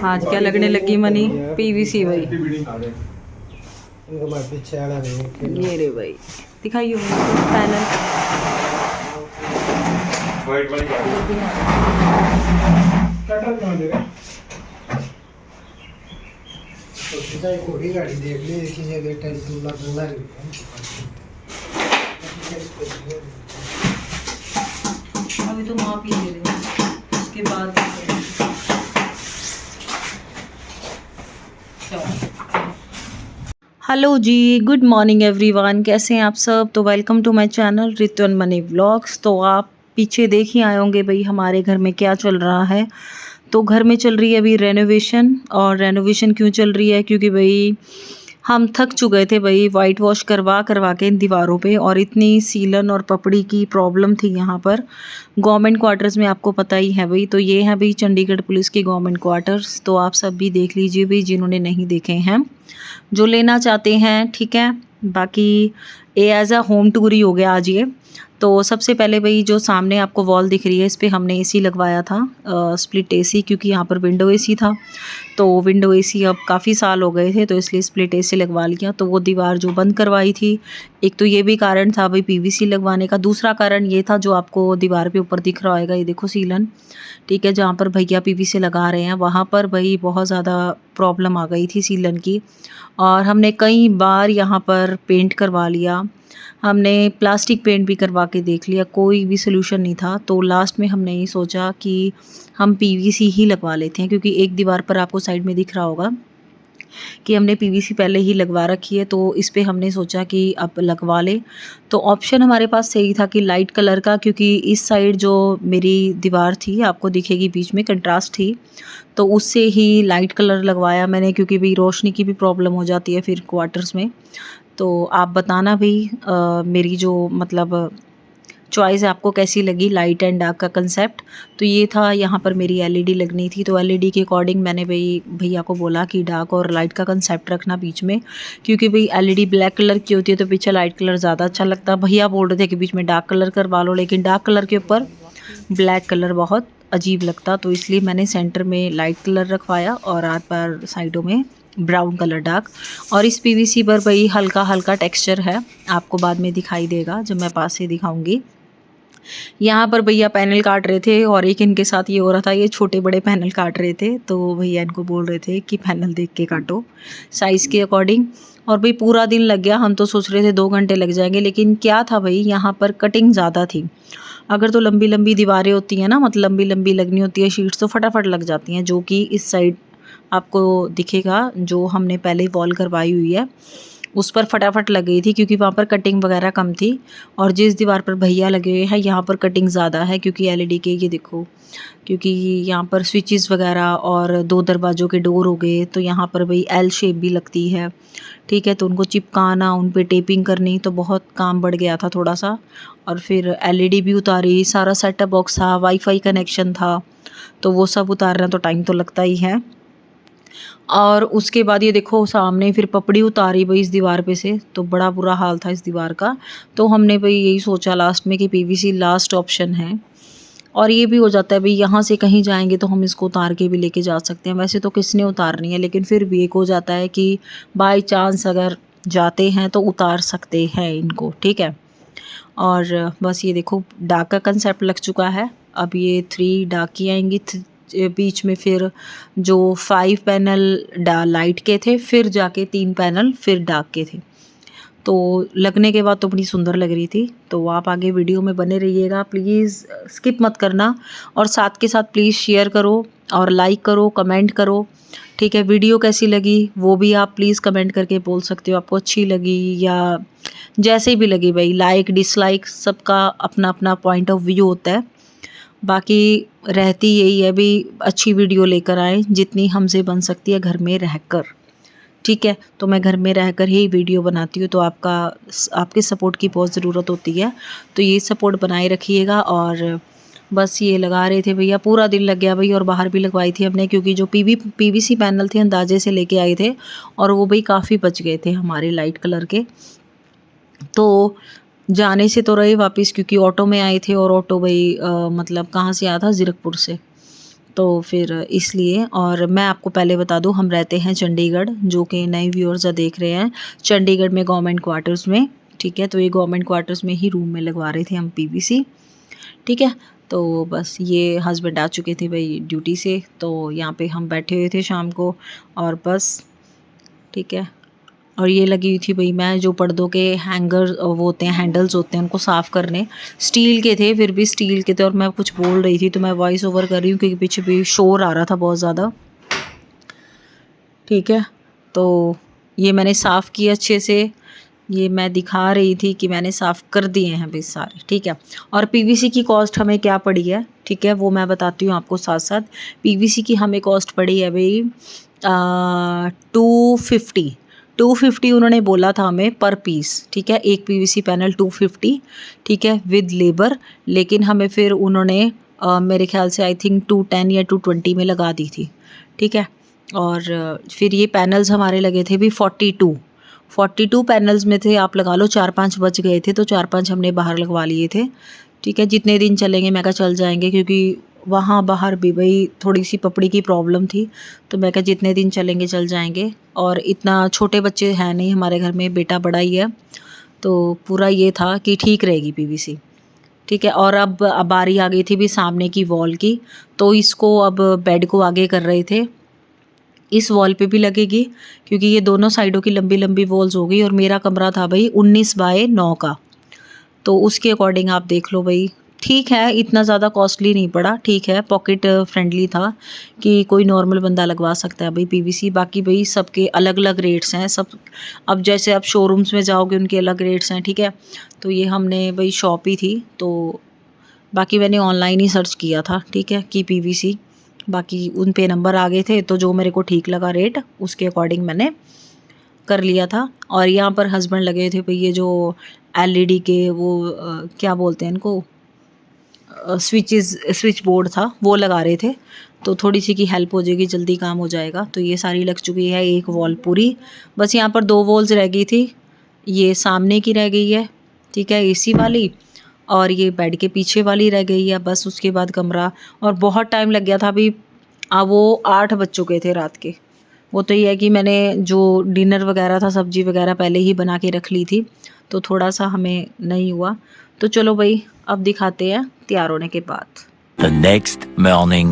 आज क्या लगने लगी मनी? पीवीसी भाई। ये रे भाई, दिखाइए पैनल। गाड़ी देख ली किसी अगर टेंटू लगना अभी तो माप ही ले रहे हैं, उसके बाद हेलो जी, गुड मॉर्निंग एवरीवन। कैसे हैं आप सब? तो welcome to my channel Ritu and Mani vlogs. तो आप पीछे देख ही आए होंगे भाई हमारे घर में क्या चल रहा है। तो घर में चल रही है अभी रेनोवेशन। और रेनोवेशन क्यों चल रही है? क्योंकि भाई हम थक चुके थे भाई वाइट वॉश करवा करवा के इन दीवारों पे, और इतनी सीलन और पपड़ी की प्रॉब्लम थी यहाँ पर गवर्नमेंट क्वार्टर्स में। आपको पता ही है भाई। तो ये है भाई चंडीगढ़ पुलिस के गवर्नमेंट क्वार्टर्स। तो आप सब भी देख लीजिए भाई जिन्होंने नहीं देखे हैं, जो लेना चाहते हैं, ठीक है। बाकी ये एज अ होम टूर ही हो गया आज ये। तो सबसे पहले भाई जो सामने आपको वॉल दिख रही है, इस पे हमने एसी लगवाया था, स्प्लिट एसी, क्योंकि यहाँ पर विंडो एसी था। तो विंडो एसी अब काफ़ी साल हो गए थे, तो इसलिए स्प्लिट एसी लगवा लिया। तो वो दीवार जो बंद करवाई थी, एक तो ये भी कारण था भाई पीवीसी लगवाने का। दूसरा कारण ये था जो आपको दीवार पे ऊपर दिख रहा होगा, ये देखो सीलन, ठीक है, जहाँ पर भैया पीवीसी लगा रहे हैं वहाँ पर भाई बहुत ज़्यादा प्रॉब्लम आ गई थी सीलन की। और हमने कई बार यहाँ पर पेंट करवा लिया, हमने प्लास्टिक पेंट भी करवा के देख लिया, कोई भी सोल्यूशन नहीं था। तो लास्ट में हमने ये सोचा कि हम पीवीसी ही लगवा लेते हैं, क्योंकि एक दीवार पर आपको साइड में दिख रहा होगा कि हमने पीवीसी पहले ही लगवा रखी है। तो इस पे हमने सोचा कि अब लगवा ले। तो ऑप्शन हमारे पास सही था कि लाइट कलर का, क्योंकि इस साइड जो मेरी दीवार थी आपको दिखेगी बीच में कंट्रास्ट थी, तो उससे ही लाइट कलर लगवाया मैंने, क्योंकि भाई रोशनी की भी प्रॉब्लम हो जाती है फिर क्वार्टर्स में। तो आप बताना भाई मेरी जो मतलब चॉइस है आपको कैसी लगी, लाइट एंड डार्क का कंसेप्ट। तो ये था, यहाँ पर मेरी एलईडी लगनी थी, तो एलईडी के अकॉर्डिंग मैंने भाई भैया को बोला कि डार्क और लाइट का कंसेप्ट रखना बीच में, क्योंकि भाई एलईडी ब्लैक कलर की होती है तो पीछे लाइट कलर ज़्यादा अच्छा लगता है। भैया बोल रहे थे कि बीच में डार्क कलर करवा लो, लेकिन डार्क कलर के ऊपर ब्लैक कलर बहुत अजीब लगता, तो इसलिए मैंने सेंटर में लाइट कलर रखवाया और आर पार साइडों में ब्राउन कलर डार्क। और इस पीवीसी पर भाई हल्का हल्का टेक्सचर है, आपको बाद में दिखाई देगा जब मैं पास से दिखाऊंगी। यहाँ पर भैया पैनल काट रहे थे, और एक इनके साथ ये हो रहा था, ये छोटे बड़े पैनल काट रहे थे। तो भैया इनको बोल रहे थे कि पैनल देख के काटो साइज़ के अकॉर्डिंग। और भाई पूरा दिन लग गया, हम तो सोच रहे थे 2 घंटे लग जाएंगे, लेकिन क्या था भाई यहाँ पर कटिंग ज़्यादा थी। अगर तो लंबी लंबी दीवारें होती हैं ना, मतलब लंबी लंबी लगनी होती है शीट्स, तो फटाफट लग जाती हैं, जो कि इस साइड आपको दिखेगा जो हमने पहले वॉल करवाई हुई है उस पर फटाफट लग गई थी, क्योंकि वहाँ पर कटिंग वगैरह कम थी। और जिस दीवार पर भैया लगे हुए हैं यहाँ पर कटिंग ज़्यादा है, क्योंकि एलईडी के ये देखो, क्योंकि यहाँ पर स्विचेस वगैरह और 2 दरवाज़ों के डोर हो गए, तो यहाँ पर भाई एल शेप भी लगती है, ठीक है। तो उनको चिपकाना, उन पे टेपिंग करनी, तो बहुत काम बढ़ गया था थोड़ा सा। और फिर एलईडी भी उतारी, सारा सेटअप बॉक्स था, वाईफाई कनेक्शन था, तो वो सब उतारना तो टाइम तो लगता ही है। और उसके बाद ये देखो सामने फिर पपड़ी उतारी भाई इस दीवार पे से, तो बड़ा बुरा हाल था इस दीवार का। तो हमने भाई यही सोचा लास्ट में कि पीवीसी लास्ट ऑप्शन है। और ये भी हो जाता है भाई यहाँ से कहीं जाएंगे तो हम इसको उतार के भी लेके जा सकते हैं, वैसे तो किसने उतारनी है, लेकिन फिर भी एक हो जाता है कि बाई चांस अगर जाते हैं तो उतार सकते हैं इनको, ठीक है। और बस ये देखो डाक का कंसेप्ट लग चुका है। अब ये 3 डाक की आएंगी, बीच में फिर जो 5 पैनल लाइट के थे, फिर जाके 3 पैनल फिर डार्क के थे। तो लगने के बाद तो बड़ी सुंदर लग रही थी। तो आप आगे वीडियो में बने रहिएगा, प्लीज़ स्किप मत करना। और साथ के साथ प्लीज़ शेयर करो और लाइक करो, कमेंट करो, ठीक है। वीडियो कैसी लगी वो भी आप प्लीज़ कमेंट करके बोल सकते हो, आपको अच्छी लगी या जैसे भी लगी भाई, लाइक डिसलाइक सबका अपना अपना पॉइंट ऑफ व्यू होता है। बाकी रहती यही है भी अच्छी वीडियो लेकर आएँ जितनी हमसे बन सकती है घर में रहकर, ठीक है। तो मैं घर में रहकर ही वीडियो बनाती हूँ, तो आपके सपोर्ट की बहुत ज़रूरत होती है, तो ये सपोर्ट बनाए रखिएगा। और बस ये लगा रहे थे भैया, पूरा दिन लग गया भाई। और बाहर भी लगवाई थी हमने, क्योंकि जो पीवीसी पैनल थे अंदाजे से लेके आए थे, और वो भाई काफ़ी बच गए थे हमारे लाइट कलर के। तो जाने से तो रहे वापस, क्योंकि ऑटो में आए थे, और ऑटो भाई मतलब कहाँ से आया था, ज़ीरकपुर से। तो फिर इसलिए। और मैं आपको पहले बता दूं, हम रहते हैं चंडीगढ़, जो कि नए व्यूअर्स देख रहे हैं, चंडीगढ़ में गवर्नमेंट क्वार्टर्स में, ठीक है। तो ये गवर्नमेंट क्वार्टर्स में ही रूम में लगवा रहे थे हम पीवीसी, ठीक है। तो बस ये हस्बैंड आ चुके थे भाई ड्यूटी से, तो यहाँ पे हम बैठे हुए थे शाम को, और बस, ठीक है। और ये लगी हुई थी भाई मैं जो पर्दों के हैंगर वो होते हैं, हैंडल्स होते हैं, उनको साफ़ करने। स्टील के थे, फिर भी स्टील के थे, और मैं कुछ बोल रही थी तो मैं वॉइस ओवर कर रही हूँ क्योंकि पीछे भी शोर आ रहा था बहुत ज़्यादा, ठीक है। तो ये मैंने साफ़ किया अच्छे से, ये मैं दिखा रही थी कि मैंने साफ़ कर दिए हैं भाई सारे, ठीक है। और पीवीसी की कॉस्ट हमें क्या पड़ी है, ठीक है, वो मैं बताती हूँ आपको साथ साथ। पीवीसी की हमें कॉस्ट पड़ी है भाई 250 उन्होंने बोला था हमें पर पीस, ठीक है। एक पीवीसी पैनल 250, ठीक है, विद लेबर। लेकिन हमें फिर उन्होंने मेरे ख्याल से आई थिंक 210 या 220 में लगा दी थी, ठीक है। और फिर ये पैनल्स हमारे लगे थे भी 42 पैनल्स में थे, आप लगा लो 4-5 बच गए थे, तो 4-5 हमने बाहर लगवा लिए थे, ठीक है। जितने दिन चलेंगे मैं कहा चल जाएंगे, क्योंकि वहाँ बाहर भी भाई थोड़ी सी पपड़ी की प्रॉब्लम थी, तो मैं कहा जितने दिन चलेंगे चल जाएंगे। और इतना छोटे बच्चे हैं नहीं हमारे घर में, बेटा बड़ा ही है, तो पूरा ये था कि ठीक रहेगी पीवीसी, ठीक है। और अब बारी आ गई थी भी सामने की वॉल की, तो इसको अब बेड को आगे कर रहे थे, इस वॉल पे भी लगेगी, क्योंकि ये दोनों साइडों की लंबी लंबी वॉल्स हो गई। और मेरा कमरा था भाई 19x9 का, तो उसके अकॉर्डिंग आप देख लो भाई, ठीक है, इतना ज़्यादा कॉस्टली नहीं पड़ा, ठीक है, पॉकेट फ्रेंडली था कि कोई नॉर्मल बंदा लगवा सकता है भाई पीवीसी। बाकी भाई सबके अलग अलग रेट्स हैं सब, अब जैसे आप शोरूम्स में जाओगे उनके अलग रेट्स हैं, ठीक है। तो ये हमने भाई शॉप ही थी, तो बाकी मैंने ऑनलाइन ही सर्च किया था, ठीक है, कि पीवीसी, बाकी उन पे नंबर आ गए थे, तो जो मेरे को ठीक लगा रेट उसके अकॉर्डिंग मैंने कर लिया था। और यहाँ पर हस्बैंड लगे थे भाई ये जो एलईडी के वो क्या बोलते हैं इनको, स्विच बोर्ड था वो लगा रहे थे, तो थोड़ी सी की हेल्प हो जाएगी, जल्दी काम हो जाएगा। तो ये सारी लग चुकी है, एक वॉल पूरी, बस यहाँ पर 2 वॉल्स रह गई थी, ये सामने की रह गई है, ठीक है, एसी वाली, और ये बेड के पीछे वाली रह गई है, बस उसके बाद कमरा। और बहुत टाइम लग गया था अभी, वो 8 बज चुके थे रात के। वो तो ये है कि मैंने जो डिनर वगैरह था, सब्जी वगैरह पहले ही बना के रख ली थी, तो थोड़ा सा हमें नहीं हुआ। तो चलो भाई अब दिखाते हैं तैयार होने के बाद। The next morning.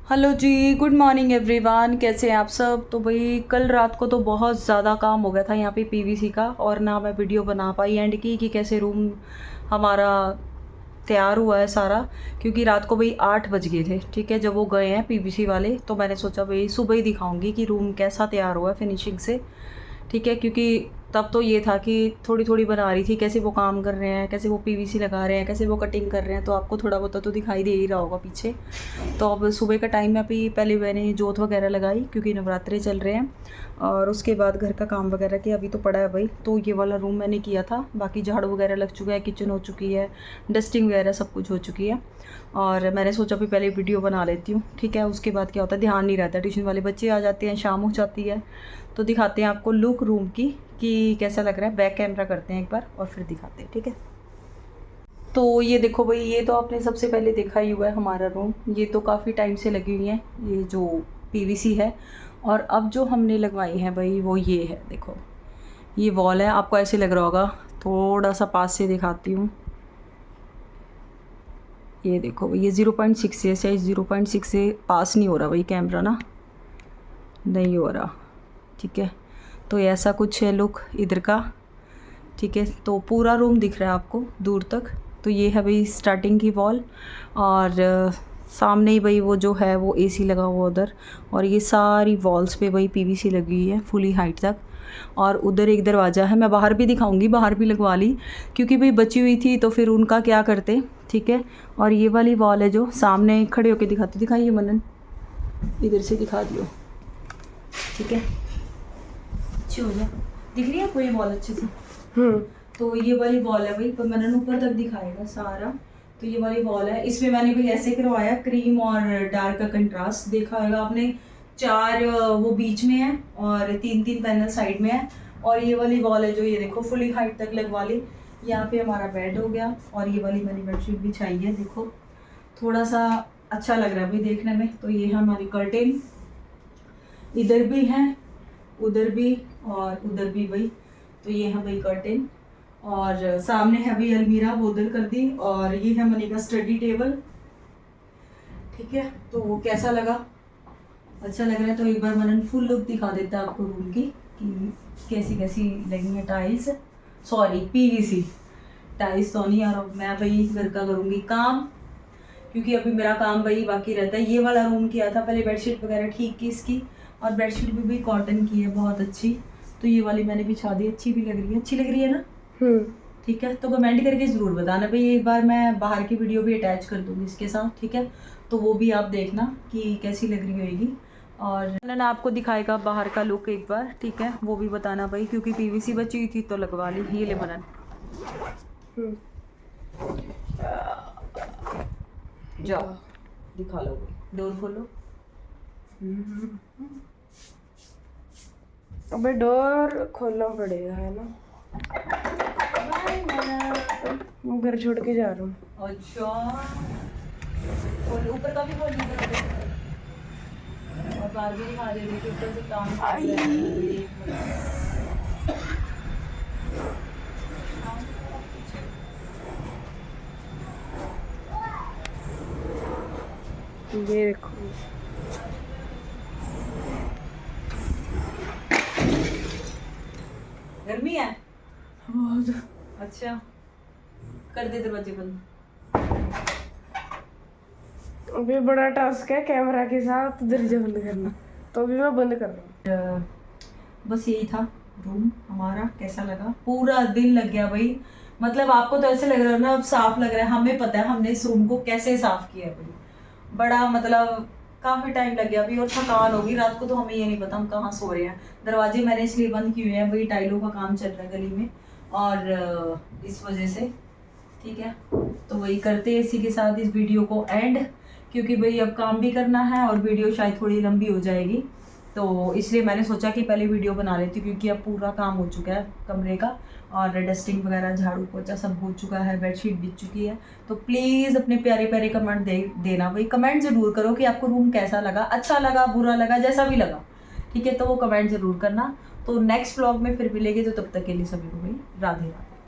हेलो जी, गुड मॉर्निंग एवरीवन, कैसे हैं आप सब। तो भाई कल रात को तो बहुत ज़्यादा काम हो गया था यहाँ पे पीवीसी का, और ना मैं वीडियो बना पाई एंड की कि कैसे रूम हमारा तैयार हुआ है सारा, क्योंकि रात को भाई 8 बज गए थे, ठीक है, जब वो गए हैं पीवीसी वाले। तो मैंने सोचा भाई सुबह ही दिखाऊंगी कि रूम कैसा तैयार हुआ है फिनिशिंग से, ठीक है। क्योंकि तब तो ये था कि थोड़ी थोड़ी बना रही थी, कैसे वो काम कर रहे हैं, कैसे वो पीवीसी लगा रहे हैं, कैसे वो कटिंग कर रहे हैं, तो आपको थोड़ा बहुत तो दिखाई दे ही रहा होगा पीछे। तो अब सुबह का टाइम में अभी पहले मैंने जोत वगैरह लगाई, क्योंकि नवरात्रे चल रहे हैं, और उसके बाद घर का काम वगैरह किया, अभी तो पड़ा है भाई। तो ये वाला रूम मैंने किया था, बाकी झाड़ू वगैरह लग चुका है, किचन हो चुकी है, डस्टिंग वगैरह सब कुछ हो चुकी है। और मैंने सोचा भी पहले वीडियो बना लेती हूँ, ठीक है। उसके बाद क्या होता है, ध्यान नहीं रहता, ट्यूशन वाले बच्चे आ जाते हैं, शाम हो जाती है, तो दिखाते हैं आपको लुक रूम की कि कैसा लग रहा है। बैक कैमरा करते हैं एक बार और फिर दिखाते हैं, ठीक है। तो ये देखो भाई, ये तो आपने सबसे पहले देखा ही हुआ है हमारा रूम, ये तो काफ़ी टाइम से लगी हुई है ये जो पीवीसी है। और अब जो हमने लगवाई है भाई वो ये है, देखो ये वॉल है, आपको ऐसे लग रहा होगा, थोड़ा सा पास से दिखाती हूँ, ये देखो ये 0.6 से, शायद 0.6 से पास नहीं हो रहा भाई कैमरा ना, नहीं हो रहा, ठीक है। तो ऐसा कुछ है लुक इधर का, ठीक है। तो पूरा रूम दिख रहा है आपको दूर तक। तो ये है भाई स्टार्टिंग की वॉल, और सामने ही भाई वो जो है वो एसी लगा हुआ उधर, और ये सारी वॉल्स पे भाई पीवीसी लगी हुई है फुली हाइट तक। और उधर एक दरवाज़ा है, मैं बाहर भी दिखाऊंगी, बाहर भी लगवा ली क्योंकि भाई बची हुई थी, तो फिर उनका क्या करते, ठीक है। और ये वाली वॉल है जो सामने खड़े होके दिखाइए मनन, इधर से दिखा दियो, ठीक है, अच्छी हो जाए, दिख रही है आपको ये वॉल अच्छे से। तो ये वाली वॉल है भाई, पर मैंने ऊपर तक दिखाएगा सारा। तो ये वाली वॉल है, इसमें मैंने भाई ऐसे करवाया, क्रीम और डार्क का कंट्रास्ट देखा होगा आपने, 4 वो बीच में है और 3-3 पैनल साइड में है। और ये वाली वॉल है जो ये देखो फुली हाइट तक लगवा ली। यहाँ पे हमारा बेड हो गया, और ये वाली मैंने बेडशीट बिछाई है, देखो थोड़ा सा अच्छा लग रहा है भाई देखने में। तो ये है हमारी कर्टेन, इधर भी है, उधर भी और उधर भी भाई। तो ये है भाई कर्टेन, और सामने है भाई अलमीरा, वो उधर कर दी। और ये है मनी का स्टडी टेबल, ठीक है। तो वो कैसा लगा, अच्छा लग रहा है। तो एक बार मनन फुल लुक दिखा देता है आपको रूम की कि कैसी कैसी लगी है टाइल्स, सॉरी पीवीसी टाइल्स तो नहीं। और मैं भाई घर का करूँगी काम, क्योंकि अभी मेरा काम भाई बाकी रहता है। ये वाला रूम किया था पहले, बेडशीट वगैरह ठीक की इसकी, और बेडशीट भी कॉटन की है बहुत अच्छी। तो ये वाली मैंने बिछा दी, अच्छी भी लग रही है, अच्छी लग रही है ना। ठीक है, तो कमेंट करके ज़रूर बताना भाई। एक बार मैं बाहर की वीडियो भी अटैच कर दूँगी इसके साथ, ठीक है। तो वो भी आप देखना कि कैसी लग रही होगी। और मैंने आपको दिखाएगा बाहर का लुक एक बार, ठीक है, वो भी बताना भाई, क्योंकि पीवीसी बची हुई थी तो लगवा ली। ये ले मनन, जाओ दिखा लो, डोर खोलो। अबे डोर खोलना पड़ेगा है ना, मैं घर छोड़ के जा रहा हूँ। अच्छा, और ऊपर का भी खोल दीजिए, और बाहर भी दिखा दे रही ऊपर से काम ये देखो, गर्मी है बहुत। अच्छा, कर दे दरवाजे बंद। अभी बड़ा टास्क है कैमरा के साथ दरवाजा बंद करना, तो अभी मैं बंद कर रहा हूँ। बस यही था रूम हमारा। कैसा लगा, पूरा दिन लग गया भाई। मतलब आपको तो ऐसे लग रहा है ना अब साफ लग रहा है, हमें पता है हमने इस रूम को कैसे साफ किया है भाई। बड़ा मतलब काफ़ी टाइम लग गया अभी, और थकान होगी रात को, तो हमें ये नहीं पता हम कहाँ सो रहे हैं। दरवाजे मैंने इसलिए बंद किए हुए हैं भाई, टाइलों का काम चल रहा है गली में, और इस वजह से, ठीक है। तो वही करते हैं इसी के साथ इस वीडियो को एंड, क्योंकि भाई अब काम भी करना है और वीडियो शायद थोड़ी लंबी हो जाएगी। तो इसलिए मैंने सोचा कि पहले वीडियो बना लेती हूँ, क्योंकि अब पूरा काम हो चुका है कमरे का, और डस्टिंग वगैरह झाड़ू पोछा सब हो चुका है, बेडशीट बिछ चुकी है। तो प्लीज़ अपने प्यारे प्यारे कमेंट देना भाई। कमेंट ज़रूर करो कि आपको रूम कैसा लगा, अच्छा लगा, बुरा लगा, जैसा भी लगा, ठीक है। तो वो कमेंट ज़रूर करना। तो नेक्स्ट व्लॉग में फिर मिलेंगे, तो तब तक के लिए सभी को भाई राधे राधे।